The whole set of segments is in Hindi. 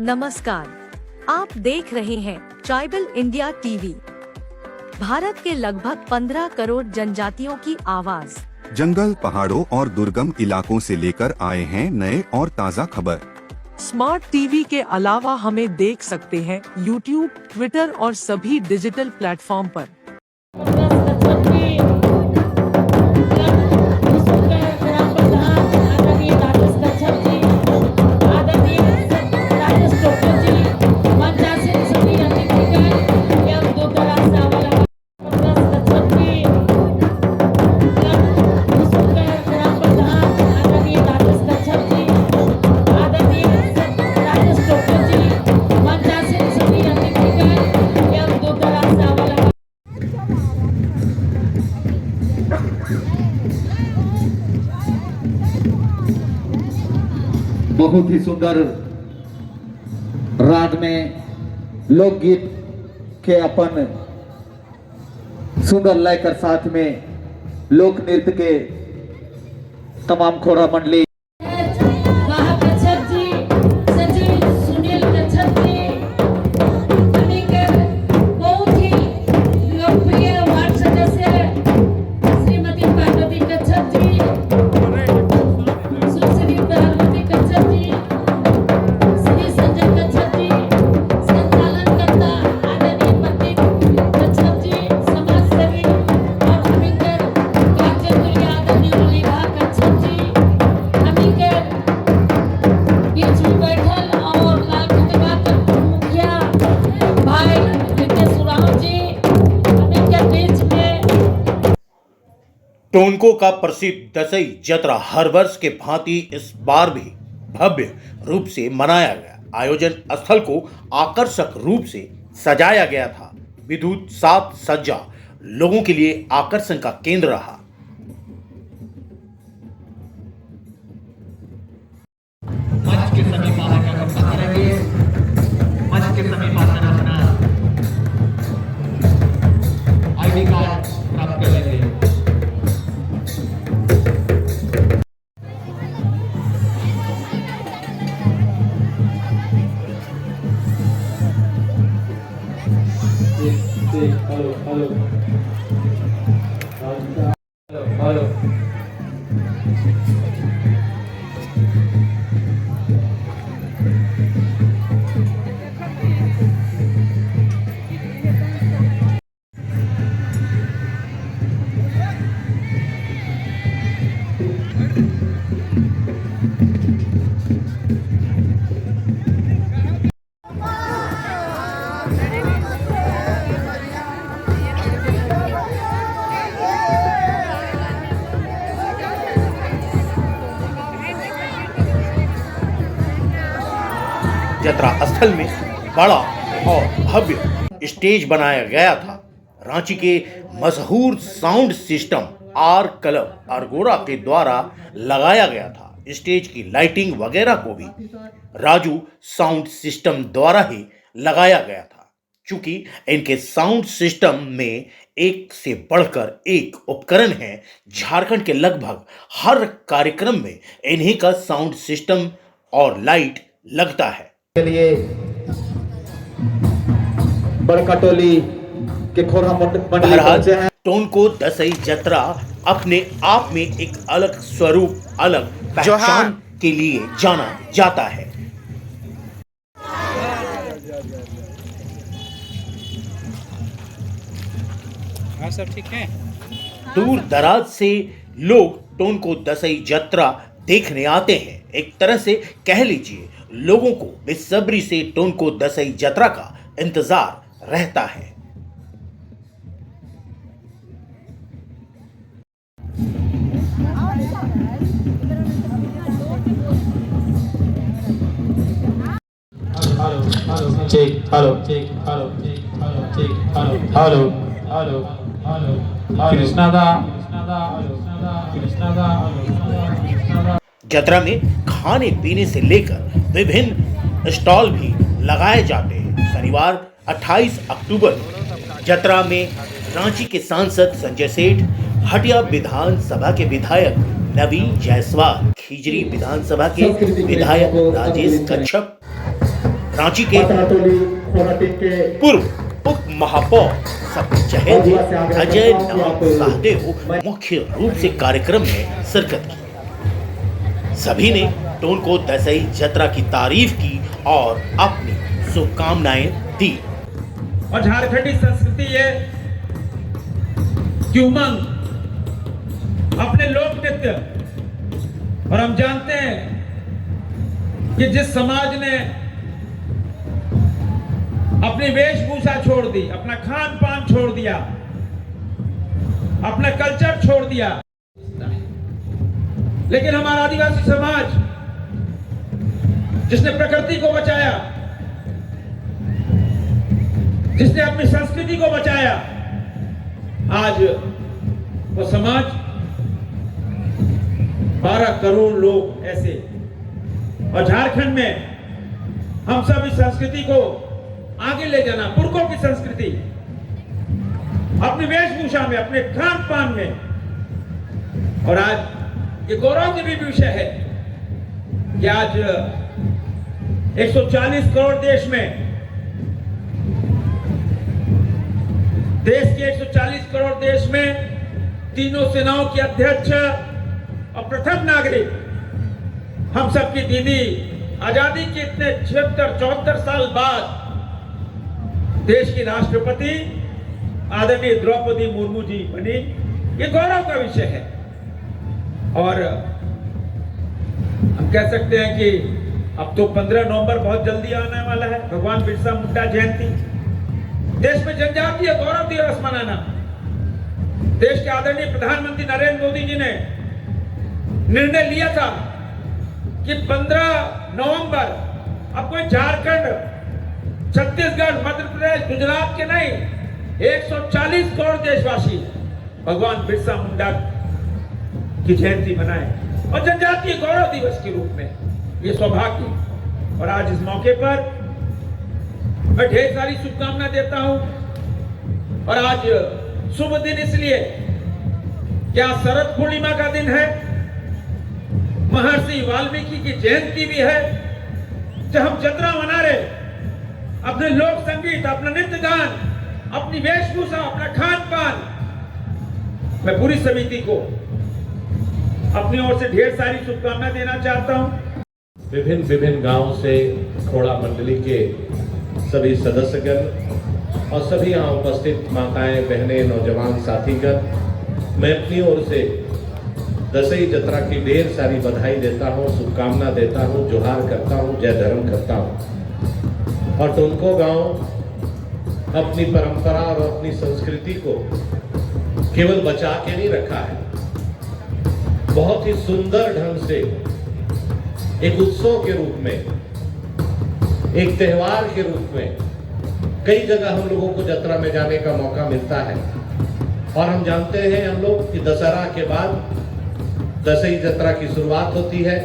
नमस्कार, आप देख रहे हैं ट्राइबल इंडिया टीवी। भारत के लगभग 15 करोड़ जनजातियों की आवाज जंगल, पहाड़ों और दुर्गम इलाकों से लेकर आए हैं नए और ताज़ा खबर। स्मार्ट टीवी के अलावा हमें देख सकते हैं यूट्यूब, ट्विटर और सभी डिजिटल प्लेटफॉर्म पर। बहुत ही सुंदर राग में लोकगीत के अपन सुंदर लय कर साथ में लोक नृत्य के तमाम खोरा मंडली टोनको का प्रसिद्ध दसई जतरा हर वर्ष के भांति इस बार भी भव्य रूप से मनाया गया। आयोजन स्थल को आकर्षक रूप से सजाया गया था। विद्युत सात सज्जा लोगों के लिए आकर्षण का केंद्र रहा। मंच के समीप आकर करेंगे। मंच के समीप आकर अपना आईडी कार्ड प्राप्त कर लेंगे। हेलो जतरा स्थल में बड़ा और भव्य स्टेज बनाया गया था। रांची के मशहूर साउंड सिस्टम आर क्लब अरगोड़ा के द्वारा लगाया गया था। स्टेज की लाइटिंग वगैरह को भी राजू साउंड सिस्टम द्वारा ही लगाया गया था। चूंकि इनके साउंड सिस्टम में एक से बढ़कर एक उपकरण है, झारखंड के लगभग हर कार्यक्रम में इन्हीं का साउंड सिस्टम और लाइट लगता है। के लिए बड़का टोली के खोरा मंडली हैं। टोनको दसई जतरा अपने आप में एक अलग स्वरूप, अलग पहचान के लिए जाना जाता है। हाँ सब ठीक है। दूर दराज से लोग टोनको दसई जतरा देखने आते हैं। एक तरह से कह लीजिए लोगों को बेसब्री से टोनको दसई जतरा का इंतजार रहता है। जतरा में खाने पीने से लेकर विभिन्न स्टॉल भी लगाए जाते हैं। शनिवार 28 अक्टूबर जतरा में रांची के सांसद संजय सेठ, हटिया विधानसभा के विधायक नवीन जायसवाल, खिजरी विधानसभा के विधायक राजेश कच्छप, रांची के पतरातोली खोरा टीम के पूर्व उप महापौर सबके चहेते अजय नाग सहदेव मुख्य रूप से कार्यक्रम में शिरकत की। सभी ने टोनको दसई जतरा की तारीफ की और अपनी शुभकामनाएं दी। और झारखंडी संस्कृति है कि उमंग, अपने लोक नृत्य, और हम जानते हैं कि जिस समाज ने अपनी वेशभूषा छोड़ दी, अपना खान पान छोड़ दिया, अपना कल्चर छोड़ दिया, लेकिन हमारा आदिवासी समाज जिसने प्रकृति को बचाया, जिसने अपनी संस्कृति को बचाया, आज वो समाज 12 करोड़ लोग ऐसे, और झारखंड में हम सब इस संस्कृति को आगे ले जाना, पुरखों की संस्कृति अपनी वेशभूषा में, अपने खान पान में। और आज ये गौरव की भी विषय है कि आज 140 करोड़ देश में, देश के 140 करोड़ देश में तीनों सेनाओं के अध्यक्ष और प्रथम नागरिक, हम सबकी दीदी, आजादी के इतने 74 साल बाद देश की राष्ट्रपति आदरणीय द्रौपदी मुर्मू जी बनी, ये गौरव का विषय है। और हम कह सकते हैं कि अब तो 15 नवंबर बहुत जल्दी आने वाला है, भगवान बिरसा मुंडा जयंती। देश में जनजातीय गौरव दिवस मनाना, देश के आदरणीय प्रधानमंत्री नरेंद्र मोदी जी ने निर्णय लिया था कि 15 नवंबर अब कोई झारखंड, छत्तीसगढ़, मध्य प्रदेश, गुजरात के नहीं, 140 करोड़ देशवासी भगवान बिरसा मुंडा की जयंती मनाए, और जनजातीय गौरव दिवस के रूप में। ये सौभाग्य, और आज इस मौके पर मैं ढेर सारी शुभकामनाएं देता हूं। और आज शुभ दिन इसलिए क्या शरद पूर्णिमा का दिन है, महर्षि वाल्मीकि की जयंती भी है, जब हम जतरा मना रहे, अपने लोक संगीत, अपना नृत्य गान, अपनी वेशभूषा, अपना खान पान। मैं पूरी समिति को अपनी ओर से ढेर सारी शुभकामनाएं देना चाहता हूं। विभिन्न गांवों से खोड़ा मंडली के सभी सदस्यगण और सभी यहाँ उपस्थित माताएं, बहनें, नौजवान साथीगण, मैं अपनी ओर से दसई जतरा की ढेर सारी बधाई देता हूँ, शुभकामना देता हूँ, जोहार करता हूँ, जय धर्म करता हूँ। और टोनको गांव अपनी परंपरा और अपनी संस्कृति को केवल बचा के नहीं रखा है, बहुत ही सुंदर ढंग से एक उत्सव के रूप में, एक त्योहार के रूप में कई जगह हम लोगों को जतरा में जाने का मौका मिलता है। और हम जानते हैं हम लोग कि दशहरा के बाद दसई जतरा की शुरुआत होती है,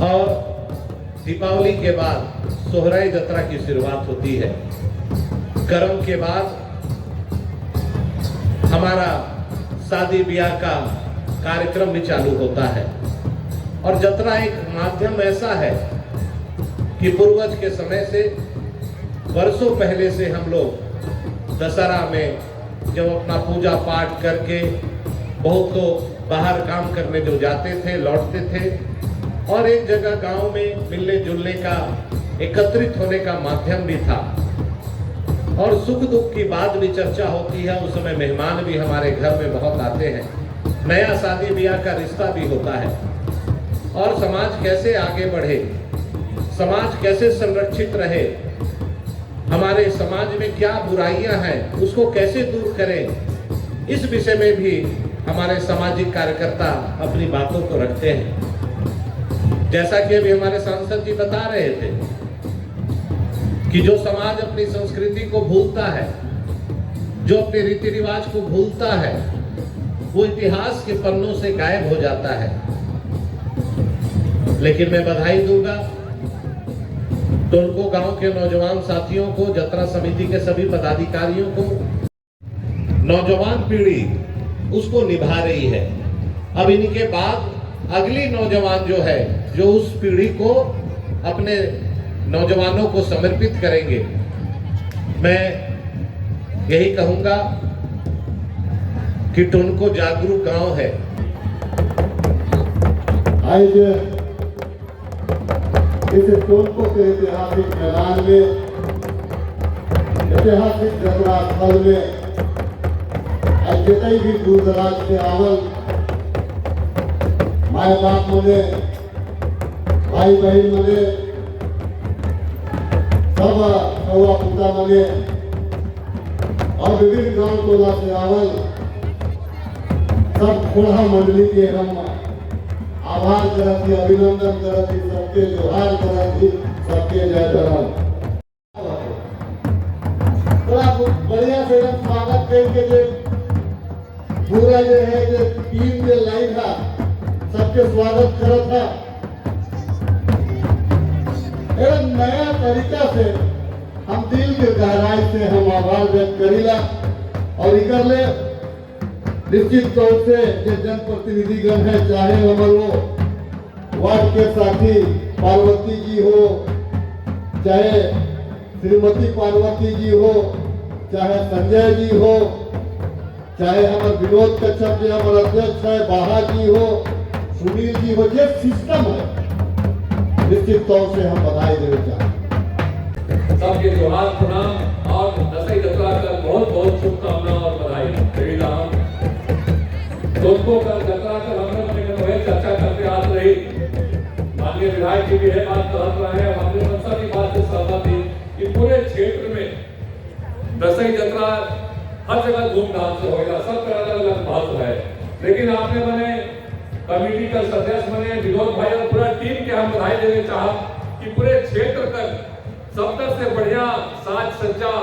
और दीपावली के बाद सोहराई जतरा की शुरुआत होती है। करम के बाद हमारा शादी ब्याह का कार्यक्रम भी चालू होता है। और जतरा एक माध्यम ऐसा है कि पूर्वज के समय से, वर्षों पहले से हम लोग दशहरा में जब अपना पूजा पाठ करके बहुत लोग बाहर काम करने जो जाते थे, लौटते थे, और एक जगह गांव में मिलने जुलने का, एकत्रित होने का माध्यम भी था। और सुख दुख की बात भी चर्चा होती है। उस समय मेहमान भी हमारे घर में बहुत आते हैं, नया शादी ब्याह का रिश्ता भी होता है। और समाज कैसे आगे बढ़े, समाज कैसे संरक्षित रहे, हमारे समाज में क्या बुराइयां हैं, उसको कैसे दूर करें, इस विषय में भी हमारे सामाजिक कार्यकर्ता अपनी बातों को रखते हैं। जैसा कि अभी हमारे सांसद जी बता रहे थे कि जो समाज अपनी संस्कृति को भूलता है, जो अपने रीति रिवाज को भूलता है, वो इतिहास के पन्नों से गायब हो जाता है। लेकिन मैं बधाई दूंगा टोनको गांव के नौजवान साथियों को, जतरा समिति के सभी पदाधिकारियों को। नौजवान पीढ़ी उसको निभा रही है। अब इनके बाद अगली नौजवान जो है, जो उस पीढ़ी को अपने नौजवानों को समर्पित करेंगे। मैं यही कहूंगा कि टोनको जागरूक गांव है। आज इस टोनको के ऐतिहासिक मैदान में, ऐतिहासिक जतरा स्थल में आज जितने भी दूर दराज से आवल माए बाप मने, भाई बहन मने, सब सौवा पुता मने और विभिन्न गांव टोला से आवल सब खोड़ा मंडली के हम आभार करती, अभिनंदन करती, सबके जोहार करती, सबके जय धरम। बड़ा बढ़िया से हम स्वागत करके जो पूरा जो है जो टीम के लाइन था सबके स्वागत करा था। एक नया तरीका से हम दिल के गहराई से हम आभार व्यक्त करीला और इकर ले निश्चित तौर से जो जनप्रतिनिधिगण है, चाहे हमारे वो वार्ड के साथी पार्वती जी हो, चाहे श्रीमती पार्वती जी हो, चाहे संजय जी हो, चाहे हमारे विनोद कच्छप जी हमारे अध्यक्ष है, बाहा जी हो, सुनील जी हो, ये सिस्टम है, निश्चित तौर से हम बधाई देना चाहते हैं। सबके जोहार प्रणाम और दसई दशहरा का बहुत बहुत शुभकामना और बधाई। दोस्तों का जतरा कर हमने अपने चर्चा करते आ रही, माननीय विधायक जी भी है बात कर रहे हैं, हमने मनसा की बात से सहमत थी कि पूरे क्षेत्र में दसई जतरा हर जगह धूमधाम से होगा, सब का अलग अलग महत्व है। लेकिन आपने बने कमेटी का सदस्य बने विनोद भाई और पूरा टीम के हम बधाई देने चाह कि पूरे क्षेत्र तक सबसे से बढ़िया साज सज्जा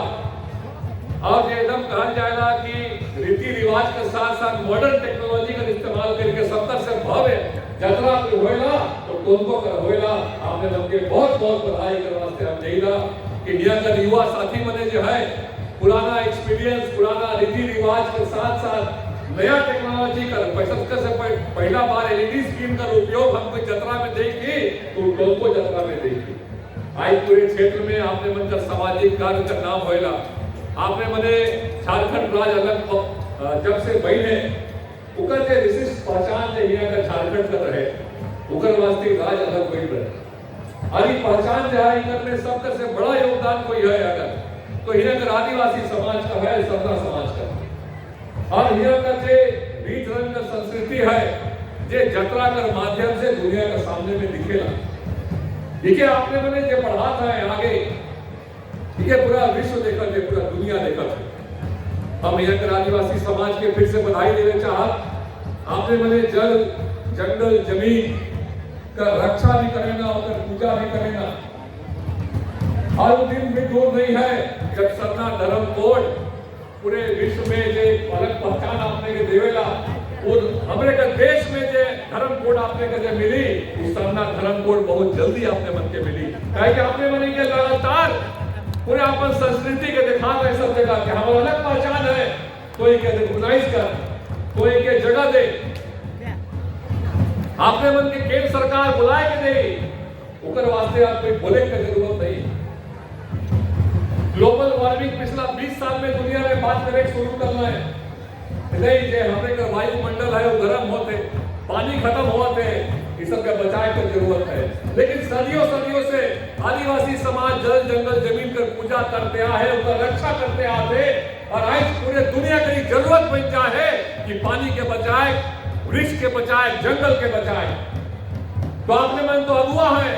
और एकदम कहा जाएगा कि रीति रिवाज के साथ साथ मॉडर्न टेक्नोलॉजी का इस्तेमाल करके 70 से भव्य जतरा होएगा तो टोनको कर होएगा। आपने सबके बहुत बहुत बधाई के वास्ते हम देगा कि इंडिया का युवा साथी बने जो है पुराना एक्सपीरियंस, पुराना रीति रिवाज के साथ साथ नया टेक्नोलॉजी का सबसे से पहला बार एलईडी स्क्रीन का उपयोग हमको जतरा में देखी तो टोनको जतरा में देखी। आज पूरे क्षेत्र में आपने मनकर सामाजिक कार्य का नाम होएगा। आपने मने झारखंड राज्य अलग जब से बही है उकर के विशिष्ट पहचान जो यहाँ का झारखंड का रहे उकर वास्ते राज्य अलग बही रहे। और ये पहचान जो है इनर में सबसे से बड़ा योगदान कोई है अगर तो यहाँ का आदिवासी समाज का है, सरना समाज का। और यहाँ का जो रीत रंग का संस्कृति है जो जतरा कर माध्यम से दुनिया के सामने में दिखेगा। देखिए आपने मैंने जो पढ़ा था आगे, ठीक है, पूरा विश्व देखा थे, पूरा दुनिया देखा थे। हम यहाँ के आदिवासी समाज के फिर से बधाई देना चाह। आपने मैंने जल जंगल जमीन का रक्षा भी करेगा और पूजा भी करेगा। और दिन भी दूर नहीं है जब सरना धर्म कोड पूरे विश्व में जो अलग पहचान आपने के देवेला और हमरे का देश में जो धर्म कोड आपने का जो मिली उस सरना धर्म कोड बहुत जल्दी आपने मन के मिली। कहे कि आपने मनी के लगातार पूरे अपन संस्कृति के दिखा रहे सब जगह कि हमारा अलग पहचान है, कोई के रिकॉग्नाइज कर, कोई के जगह दे। आपने मन के केंद्र सरकार बुलाए के नहीं उकर वास्ते आप कोई बोले की जरूरत नहीं। ग्लोबल वार्मिंग पिछला 20 साल में दुनिया में बात करें शुरू करना है नहीं जे हमारे का वायुमंडल है वो गर्म होते, पानी खत्म होते हैं, इस सब का बचाव की जरूरत है। लेकिन सदियों से आदिवासी समाज जल जंगल जमीन कर पूजा करते आए, उसका रक्षा करते आते और आज पूरे दुनिया की जरूरत बन जाए कि पानी के बचाए, वृक्ष के बचाए, जंगल के बचाए। तो आपने मन तो अगुआ है,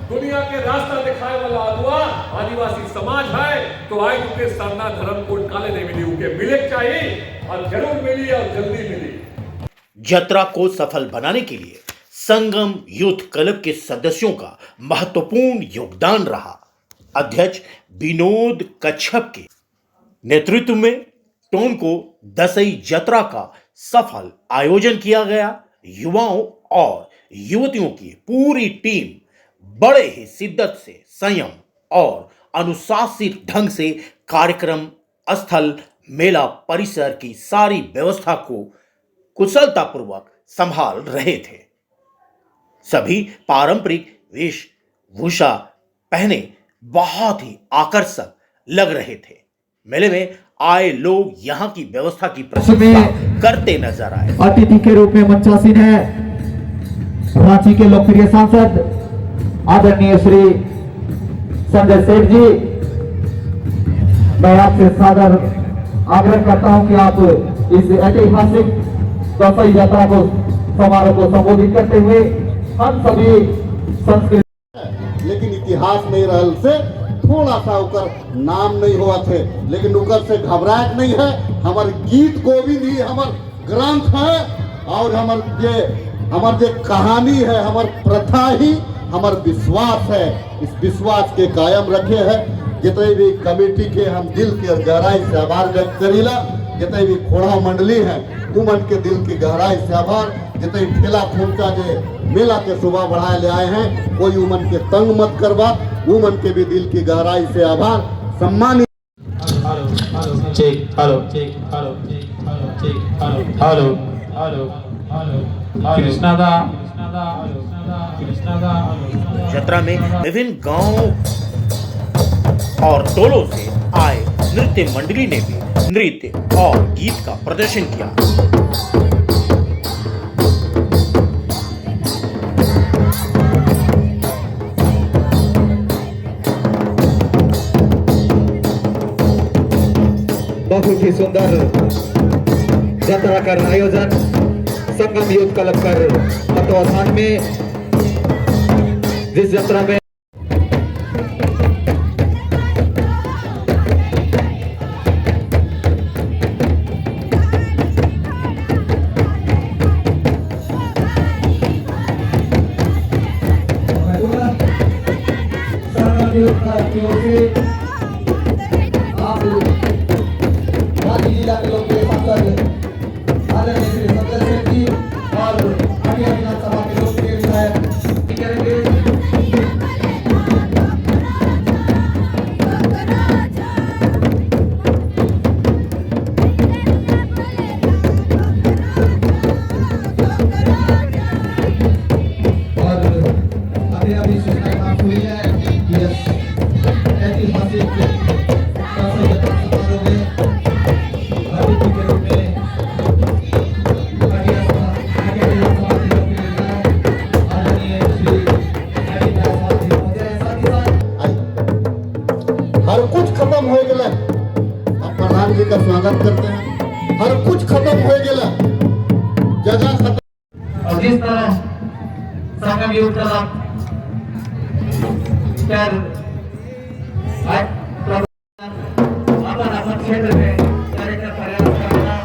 दुनिया के रास्ता दिखाए वाला अगुआ आदिवासी समाज है। तो आज उनके सरना धर्म कोड काले नहीं मिली, उनके मिले चाहिए और जरूर मिली और जल्दी मिली। जतरा को सफल बनाने के लिए संगम यूथ क्लब के सदस्यों का महत्वपूर्ण योगदान रहा। अध्यक्ष विनोद कच्छप के नेतृत्व में टोनको दसई जतरा का सफल आयोजन किया गया। युवाओं और युवतियों की पूरी टीम बड़े ही शिद्दत से, संयम और अनुशासित ढंग से कार्यक्रम स्थल, मेला परिसर की सारी व्यवस्था को कुशलतापूर्वक संभाल रहे थे। सभी पारंपरिक वेशभूषा पहने बहुत ही आकर्षक लग रहे थे। मेले में आए लोग यहाँ की व्यवस्था की प्रशंसा करते नजर आए। अतिथि के रूप में मंचासीन है रांची के लोकप्रिय सांसद आदरणीय श्री संजय सेठ जी। मैं आपसे सादर आग्रह करता हूं कि आप इस ऐतिहासिक दशहरी यात्रा को समारोह को संबोधित करते हुए हम सभी संस्कृति, लेकिन इतिहास नहीं रहल से थोड़ा सा उकर नाम नहीं हुआ थे, लेकिन उकर से घबराहट नहीं है। हमार गीत गोविंद ही हमार ग्रंथ है और हमार जे कहानी है, हमार प्रथा ही हमार विश्वास है। इस विश्वास के कायम रखे है। जितने भी कमेटी के हम दिल के गहराई से आभार व्यक्त करीला। जितने भी खोड़ा मंडली है उमन के दिल की गहराई से आभार। जितने ठेला खोमचा जे मेला के शोभा बढ़ाए ले आए हैं, कोई उमन के तंग मत करवा, उमन के भी दिल की गहराई से आभार। सम्मानित यात्रा में विभिन्न गांवों और टोलों से आए नृत्य मंडली ने भी नृत्य और गीत का प्रदर्शन किया। बहुत ही सुंदर यात्रा का आयोजन संगम यूथ क्लब कर तत्वाधान में जिस यात्रा में जिला के लोग के सांसद आदरणीय श्री संजय सेठ जी और हटिया विधानसभा के लोग के विधायक करेंगे। और अभी सूचना प्राप्त हुई है कि ऐतिहासिक हर कुछ खत्म हो गया। अब प्रधान जी का स्वागत करते हैं। हर कुछ खत्म हो गया, जगह खत्म। और जिस तरह संगम यूथ क्लब अपन क्षेत्र में कार्यक्रम प्रयास करना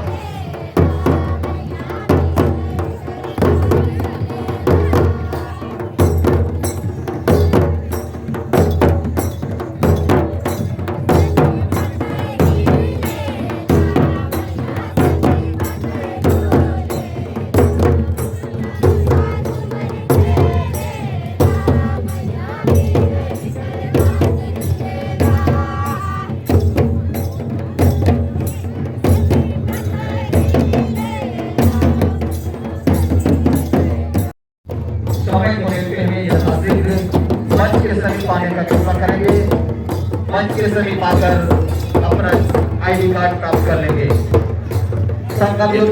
समय को देखते हुए यथाशीघ्र मंच के समीप आने का कृपा करेंगे। मंच के समीप आकर अपना आईडी कार्ड प्राप्त कर लेंगे।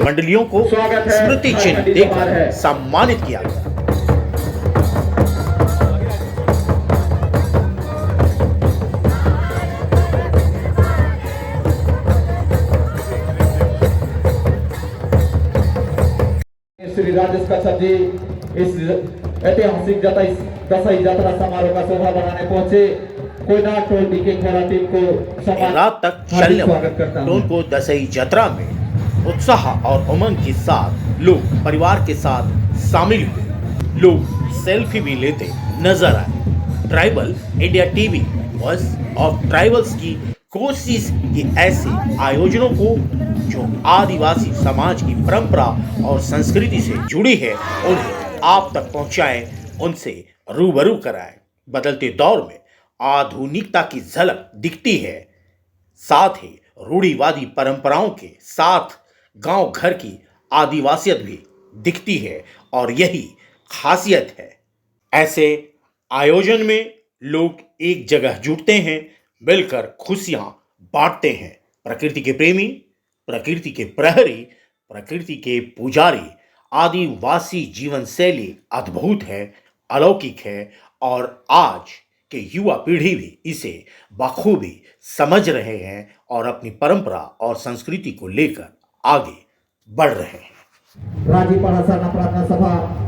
मंडलियों को स्मृति चिन्ह देकर सम्मानित किया गया। श्री राजेश कच्छप जी इस ऐतिहासिक दशहरी यात्रा समारोह का शोभा बनाने पहुंचे। कोयना टोल डीके खोड़ा टीम को रात तक चलने वाले टोनको दशहरी यात्रा में उत्साह और उमंग के साथ लोग परिवार के साथ शामिल हुए। लोग सेल्फी भी लेते नजर आए। Tribal India TV voice of tribals की कोशिश की ऐसे आयोजनों को जो आदिवासी समाज की परंपरा और संस्कृति से जुड़ी है उन्हें आप तक पहुंचाएं, उनसे रूबरू कराएं। बदलते दौर में आधुनिकता की झलक दिखती है, साथ ही रूढ़िवादी परंपराओं के साथ गांव घर की आदिवासियत भी दिखती है और यही खासियत है। ऐसे आयोजन में लोग एक जगह जुटते हैं, मिलकर खुशियां बांटते हैं। प्रकृति के प्रेमी, प्रकृति के प्रहरी, प्रकृति के पुजारी, आदिवासी जीवन शैली अद्भुत है, अलौकिक है और आज के युवा पीढ़ी भी इसे बखूबी समझ रहे हैं और अपनी परंपरा और संस्कृति को लेकर आगे बढ़ रहे हैं। राजीपाड़ा सारना प्रार्थना सभा